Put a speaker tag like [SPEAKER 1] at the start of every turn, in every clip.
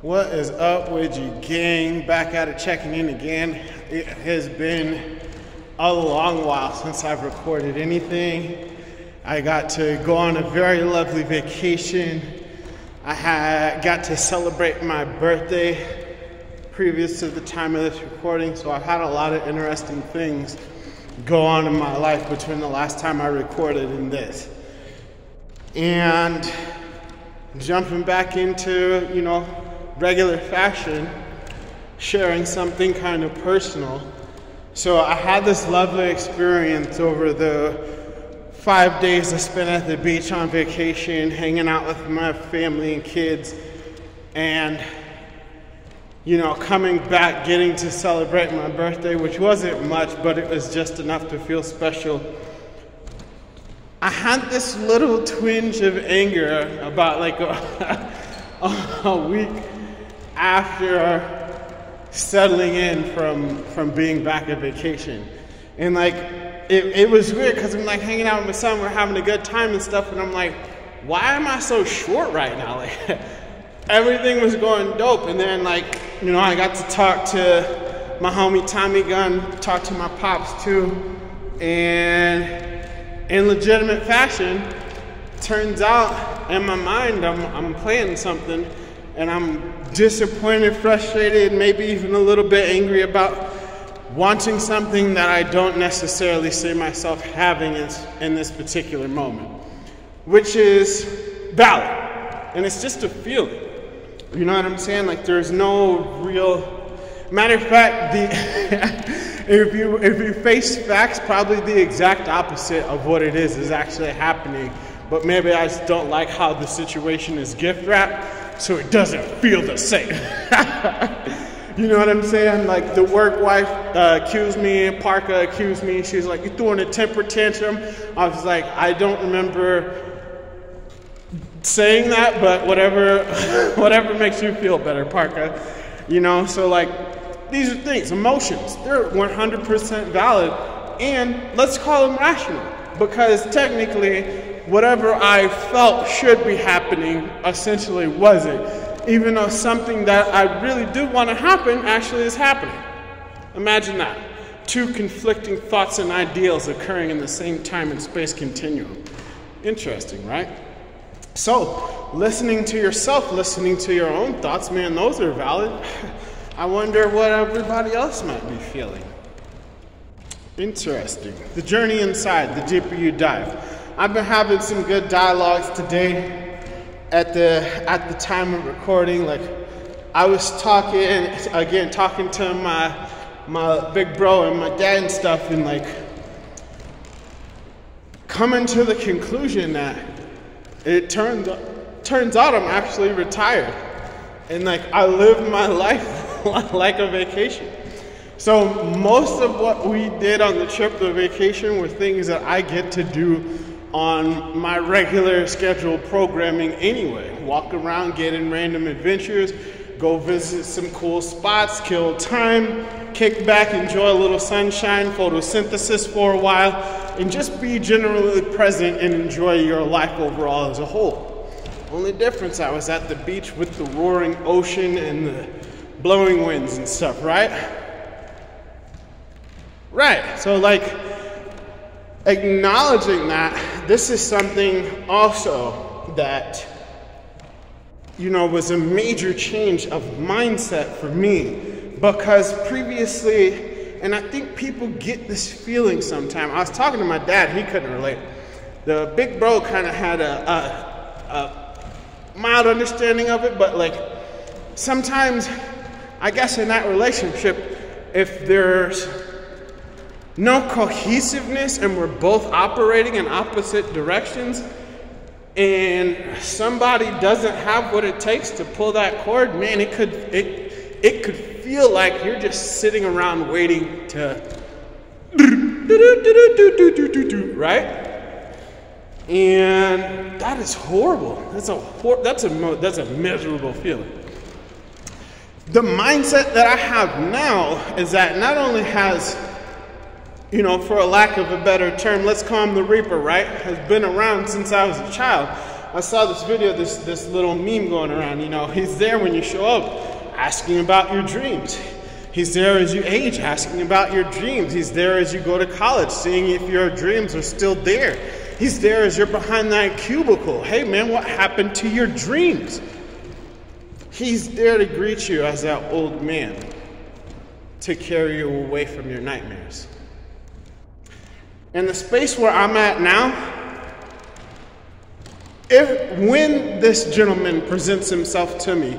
[SPEAKER 1] What is up with you, gang? Back at it, checking in again. It has been a long while since I've recorded anything. I got to go on a very lovely vacation. I got to celebrate my birthday previous to the time of this recording, so I've had a lot of interesting things go on in my life between the last time I recorded and this. And jumping back into, regular fashion, sharing something kind of personal. So I had this lovely experience over the 5 days I spent at the beach on vacation, hanging out with my family and kids, and coming back, getting to celebrate my birthday, which wasn't much, but it was just enough to feel special. I had this little twinge of anger about like a week after settling in from being back at vacation. And it was weird because I'm hanging out with my son, we're having a good time and stuff, and I'm like, why am I so short right now? Everything was going dope. And then I got to talk to my homie Tommy Gunn, talk to my pops too, and in legitimate fashion, turns out in my mind I'm playing something, and I'm disappointed, frustrated, maybe even a little bit angry about wanting something that I don't necessarily see myself having in this particular moment, which is valid. And it's just a feeling. You know what I'm saying? There's no real... Matter of fact, if you face facts, probably the exact opposite of what it is actually happening. But maybe I just don't like how the situation is gift wrapped, so it doesn't feel the same. You know what I'm saying? The work wife accused me, Parka accused me. She's like, "You throwing a temper tantrum?" I was like, I don't remember saying that, but whatever makes you feel better, Parka. So these are things, emotions. They're 100% valid, and let's call them rational, because technically, whatever I felt should be happening essentially wasn't, even though something that I really do want to happen actually is happening. Imagine that. Two conflicting thoughts and ideals occurring in the same time and space continuum. Interesting, right? So, listening to yourself, listening to your own thoughts, man, those are valid. I wonder what everybody else might be feeling. Interesting. The journey inside, the deeper you dive. I've been having some good dialogues today at the time of recording. I was talking to my big bro and my dad and stuff, and coming to the conclusion that it turns out I'm actually retired, and I live my life like a vacation. So most of what we did on the trip to vacation were things that I get to do on my regular scheduled programming anyway. Walk around, get in random adventures, go visit some cool spots, kill time, kick back, enjoy a little sunshine, photosynthesis for a while, and just be generally present and enjoy your life overall as a whole. Only difference, I was at the beach with the roaring ocean and the blowing winds and stuff, right? Right, so acknowledging that this is something also that, was a major change of mindset for me, because previously, and I think people get this feeling sometimes. I was talking to my dad, he couldn't relate. The big bro kind of had a mild understanding of it, but sometimes, I guess in that relationship, if there's no cohesiveness and we're both operating in opposite directions, and somebody doesn't have what it takes to pull that cord, man, it could feel like you're just sitting around waiting to right? And that is horrible. That's a miserable feeling. The mindset that I have now is that not only has, for a lack of a better term, let's call him the Reaper, right? Has been around since I was a child. I saw this video, this little meme going around, you know, he's there when you show up, asking about your dreams. He's there as you age, asking about your dreams. He's there as you go to college, seeing if your dreams are still there. He's there as you're behind that cubicle. Hey man, what happened to your dreams? He's there to greet you as that old man, to carry you away from your nightmares. In the space where I'm at now, when this gentleman presents himself to me,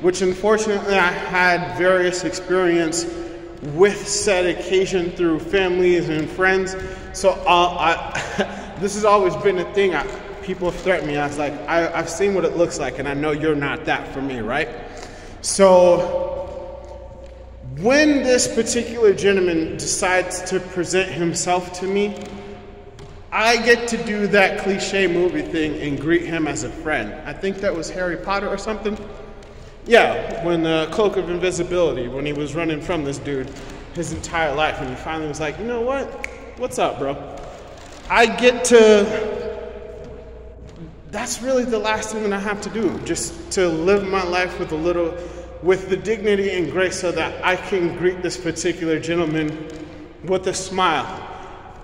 [SPEAKER 1] which unfortunately I had various experience with said occasion through families and friends, so this has always been a thing. People have threatened me. I was like, I've seen what it looks like, and I know you're not that for me, right? So when this particular gentleman decides to present himself to me, I get to do that cliche movie thing and greet him as a friend. I think that was Harry Potter or something. Yeah, when the Cloak of Invisibility, when he was running from this dude his entire life, and he finally was like, you know what? What's up, bro? I get to, that's really the last thing that I have to do, just to live my life with the dignity and grace so that I can greet this particular gentleman with a smile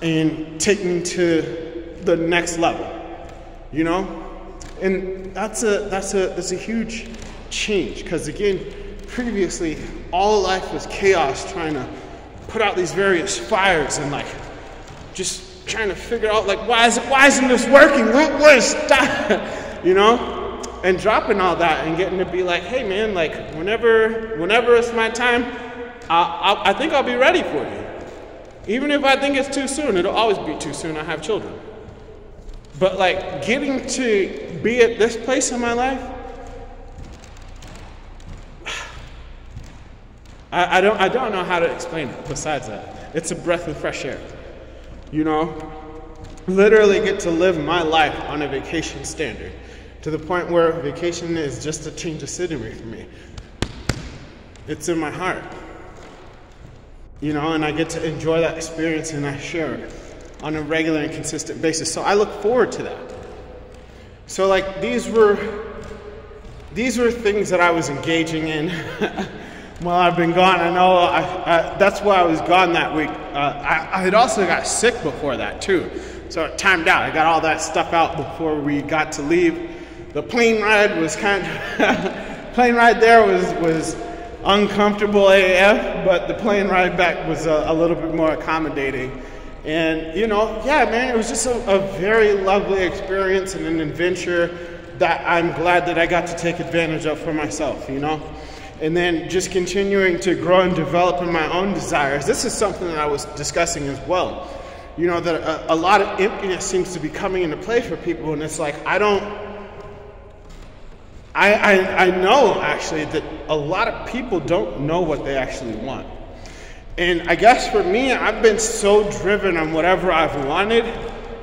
[SPEAKER 1] and take me to the next level, you know? And that's a huge change, because again, previously all life was chaos, trying to put out these various fires and like just trying to figure out like why isn't this working? What is stop? You know? And dropping all that and getting to be like, hey man, like whenever it's my time, I think I'll be ready for you. Even if I think it's too soon, it'll always be too soon. I have children. But like getting to be at this place in my life, I don't know how to explain it besides that. It's a breath of fresh air. You know? Literally get to live my life on a vacation standard, to the point where vacation is just a change of scenery for me. It's in my heart. You know, and I get to enjoy that experience and I share it on a regular and consistent basis. So I look forward to that. So like these were things that I was engaging in while I've been gone. I know that's why I was gone that week. I had also got sick before that too. So it timed out. I got all that stuff out before we got to leave. The plane ride was plane ride there was uncomfortable AF, but the plane ride back was a little bit more accommodating. And you know, yeah man, it was just a very lovely experience and an adventure that I'm glad that I got to take advantage of for myself, you know? And then just continuing to grow and develop in my own desires. This is something that I was discussing as well. You know, that a lot of emptiness seems to be coming into play for people, and it's like, I know actually that a lot of people don't know what they actually want. And I guess for me, I've been so driven on whatever I've wanted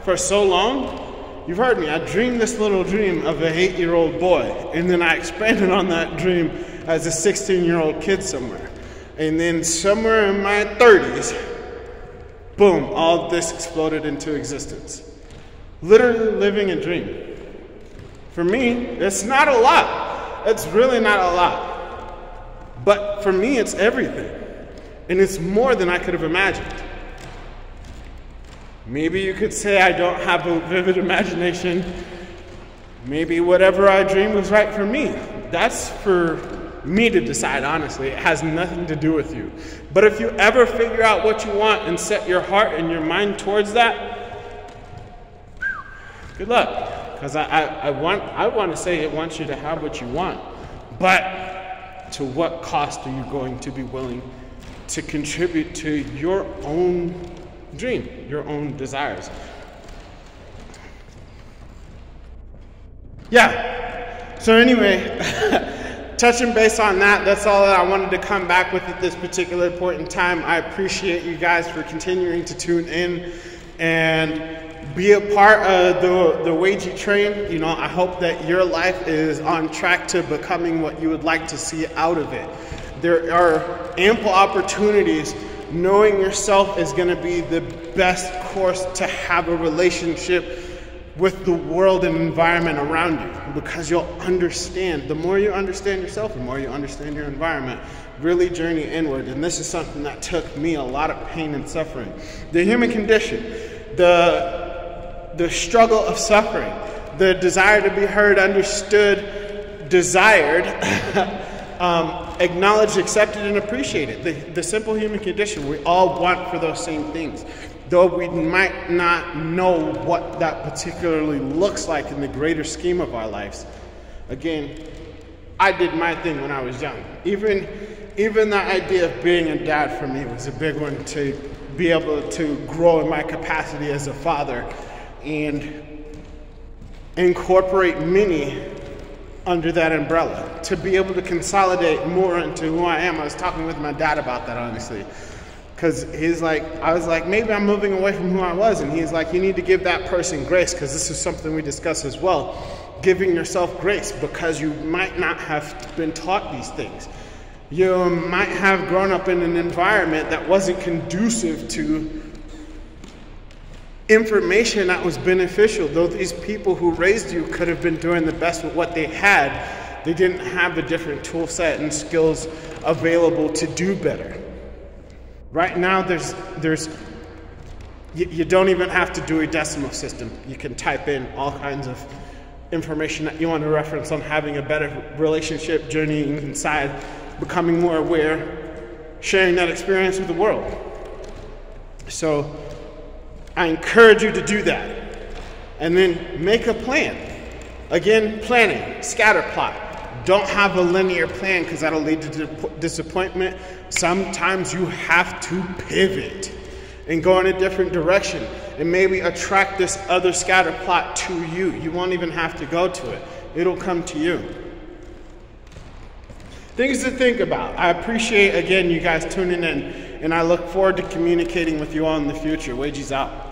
[SPEAKER 1] for so long. You've heard me, I dreamed this little dream of an 8-year-old boy, and then I expanded on that dream as a 16-year-old kid somewhere. And then somewhere in my 30s, boom, all of this exploded into existence. Literally living a dream. For me, it's not a lot. It's really not a lot. But for me, it's everything. And it's more than I could have imagined. Maybe you could say I don't have a vivid imagination. Maybe whatever I dreamed was right for me. That's for me to decide, honestly. It has nothing to do with you. But if you ever figure out what you want and set your heart and your mind towards that, good luck. Because I want to say it wants you to have what you want. But to what cost are you going to be willing to contribute to your own dream, your own desires? Yeah. So anyway, touching base on that, that's all that I wanted to come back with at this particular point in time. I appreciate you guys for continuing to tune in and be a part of the Wagey train. You know, I hope that your life is on track to becoming what you would like to see out of it. There are ample opportunities. Knowing yourself is going to be the best course to have a relationship with the world and environment around you, because you'll understand. The more you understand yourself, the more you understand your environment. Really journey inward. And this is something that took me a lot of pain and suffering. The human condition, the struggle of suffering, the desire to be heard, understood, desired, acknowledged, accepted, and appreciated. The simple human condition. We all want for those same things, though we might not know what that particularly looks like in the greater scheme of our lives. Again, I did my thing when I was young. Even the idea of being a dad for me was a big one, to be able to grow in my capacity as a father and incorporate many under that umbrella, to be able to consolidate more into who I am. I was talking with my dad about that, honestly. Because I was like, maybe I'm moving away from who I was. And he's like, you need to give that person grace, because this is something we discuss as well. Giving yourself grace, because you might not have been taught these things. You might have grown up in an environment that wasn't conducive to information that was beneficial. Though these people who raised you could have been doing the best with what they had, they didn't have a different tool set and skills available to do better. Right now, you don't even have to do a decimal system. You can type in all kinds of information that you want to reference on having a better relationship, journeying inside, becoming more aware, sharing that experience with the world. So I encourage you to do that. And then make a plan. Again, planning, scatter plot. Don't have a linear plan, because that'll lead to disappointment. Sometimes you have to pivot and go in a different direction and maybe attract this other scatter plot to you. You won't even have to go to it. It'll come to you. Things to think about. I appreciate, again, you guys tuning in, and I look forward to communicating with you all in the future. Wages out.